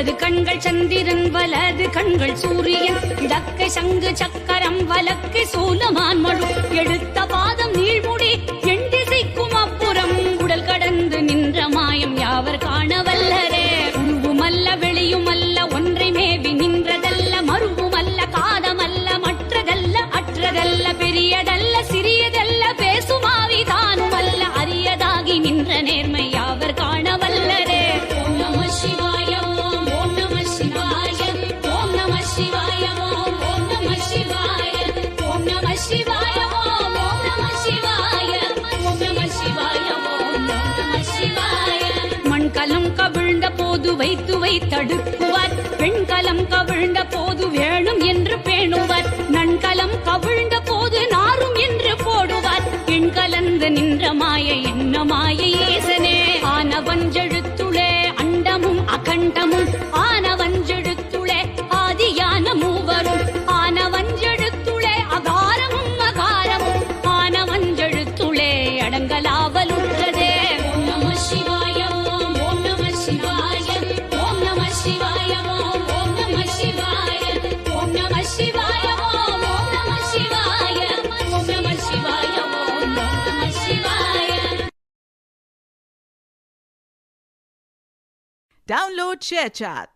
இடது கண்கள் சந்திரன் வலது கண்கள் சூரியன் இடக்கை சங்கு சக்கரம் வலக்கை சூலமான் மழு எடுத்த பாதம் நீழ்முடி எண் திசைக்கும் அப்புறம் உடல் கடந்து நின்ற மாயம் யாவர் காணவல்லரே உருவுமல்ல வெளியுமல்ல ஒன்றை மேவி நின்றதல்ல மருவுமல்ல காதமல்ல மற்றதல்ல அற்றதல்ல பெரியதல்ல சிறியதல்ல பேசுமாவி தானுமல்ல அரியதாகி நின்ற நேர்மை யாவர் காணவல்லரே ஓம் நம சிவாய ஓம் ஓம் நம சிவாய ஓம் நம சிவாய ஓம் ஓம் நம சிவாய ஓம் நம சிவாய ஓம் ஓம் நம சிவாய ஓம் நம சிவாய ஓம் ஓம் நம சிவாய மண்கலம் கவிழ்ந்த போது வைத்து வைத்தடுக்குவார் பெண்கலம் கவிழ்ந்த போது வேணும் என்று பேணுவார் நன்கலம் கவிழ்ந்த போது நாரும் என்று போடுவார் எண் கலந்து நின்ற மாய என்ன மாய ஈசனே ஆனவஞ்செழுத்துளே அண்டமும் அகண்டமும் ஆனவஞ்செழுத்துளே ஆதியான மூவரும் ஆனவஞ்செழுத்துளே அகாரமும் அகாரமும் ஆனவஞ்செழுத்துளே அடங்கலாவலுற்றதே ஓம் நம சிவாய ஓம் ஓம் நம சிவாய ஓம் நம சிவாய ஓம் ஓம் நம சிவாய ஓம் நம சிவாய ஓம் ஓம் நம சிவாய ஓம் நம சிவாய ஓம் ஓம் நம சிவாய. Download ShareChat.